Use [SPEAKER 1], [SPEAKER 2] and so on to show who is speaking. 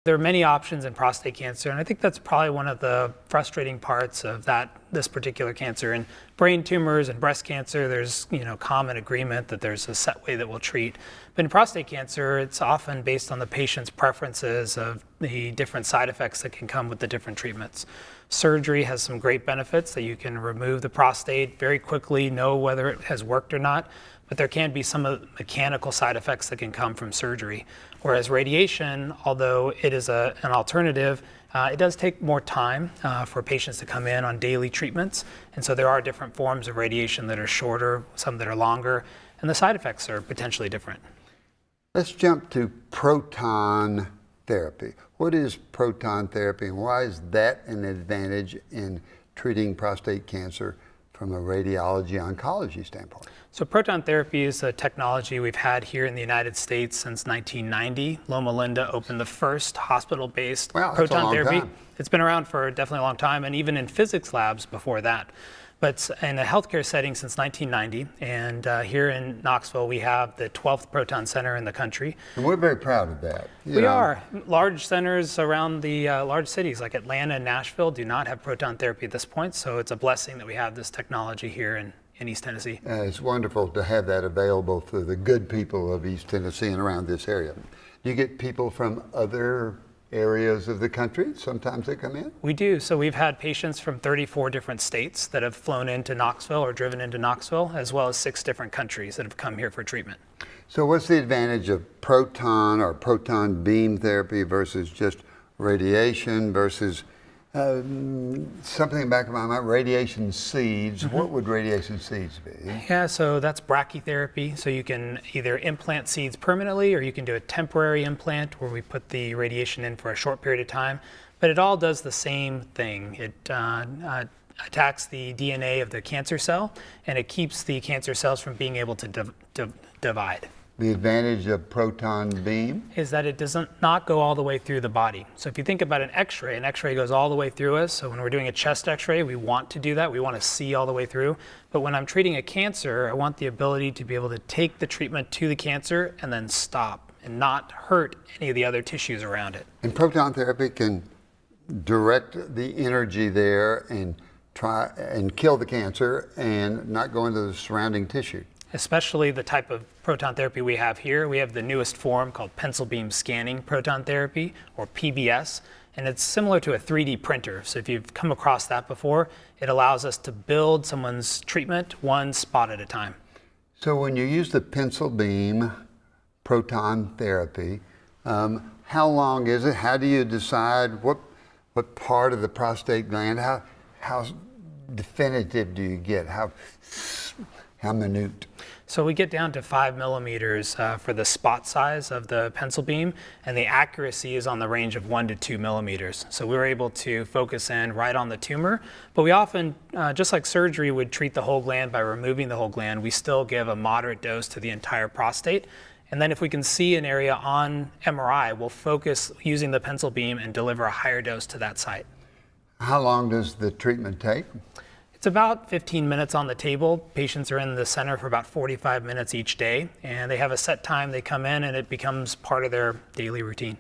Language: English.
[SPEAKER 1] There are many options in prostate cancer, and I think that's probably one of the frustrating parts of this particular cancer. In brain tumors and breast cancer, there's common agreement that there's a set way that we'll treat. But in prostate cancer, it's often based on the patient's preferences of the different side effects that can come with the different treatments. Surgery has some great benefits that you can remove the prostate very quickly, know whether it has worked or not, but there can be some of the mechanical side effects that can come from surgery. Whereas radiation, although it is an alternative, it does take more time for patients to come in on daily treatments. And so there are different forms of radiation that are shorter, some that are longer, and the side effects are potentially different.
[SPEAKER 2] Let's jump to proton therapy. What is proton therapy, and why is that an advantage in treating prostate cancer from a radiology oncology standpoint?
[SPEAKER 1] So proton therapy is a technology we've had here in the United States since 1990. Loma Linda opened the first hospital-based proton therapy.
[SPEAKER 2] Time.
[SPEAKER 1] It's been around for definitely a long time, and even in physics labs before that. But in a healthcare setting since 1990, and here in Knoxville, we have the 12th proton center in the country.
[SPEAKER 2] And we're very proud of that.
[SPEAKER 1] We are. Large centers around the large cities like Atlanta and Nashville do not have proton therapy at this point, so it's a blessing that we have this technology here in East Tennessee.
[SPEAKER 2] It's wonderful to have that available for the good people of East Tennessee and around this area. Do you get people from other areas of the country? Sometimes they come in?
[SPEAKER 1] We do. So we've had patients from 34 different states that have flown into Knoxville or driven into Knoxville, as well as 6 different countries that have come here for treatment.
[SPEAKER 2] So what's the advantage of proton or proton beam therapy versus just radiation versus something back of my mind, radiation seeds? Mm-hmm. What would radiation seeds be?
[SPEAKER 1] Yeah, so that's brachytherapy. So you can either implant seeds permanently, or you can do a temporary implant where we put the radiation in for a short period of time. But it all does the same thing. It attacks the DNA of the cancer cell, and it keeps the cancer cells from being able to divide.
[SPEAKER 2] The advantage of proton beam
[SPEAKER 1] is that it does not go all the way through the body. So if you think about an X-ray goes all the way through us. So when we're doing a chest X-ray, we want to do that. We want to see all the way through. But when I'm treating a cancer, I want the ability to be able to take the treatment to the cancer and then stop and not hurt any of the other tissues around it.
[SPEAKER 2] And proton therapy can direct the energy there and try and kill the cancer and not go into the surrounding tissue.
[SPEAKER 1] Especially the type of proton therapy we have here. We have the newest form called pencil beam scanning proton therapy, or PBS, and it's similar to a 3D printer. So if you've come across that before, it allows us to build someone's treatment one spot at a time.
[SPEAKER 2] So when you use the pencil beam proton therapy, how long is it? How do you decide what part of the prostate gland? How definitive do you get? How minute?
[SPEAKER 1] So we get down to 5 millimeters for the spot size of the pencil beam, and the accuracy is on the range of 1 to 2 millimeters. So we were able to focus in right on the tumor, but we often, just like surgery would treat the whole gland by removing the whole gland, we still give a moderate dose to the entire prostate. And then if we can see an area on MRI, we'll focus using the pencil beam and deliver a higher dose to that site.
[SPEAKER 2] How long does the treatment take?
[SPEAKER 1] It's about 15 minutes on the table. Patients are in the center for about 45 minutes each day, and they have a set time they come in, and it becomes part of their daily routine.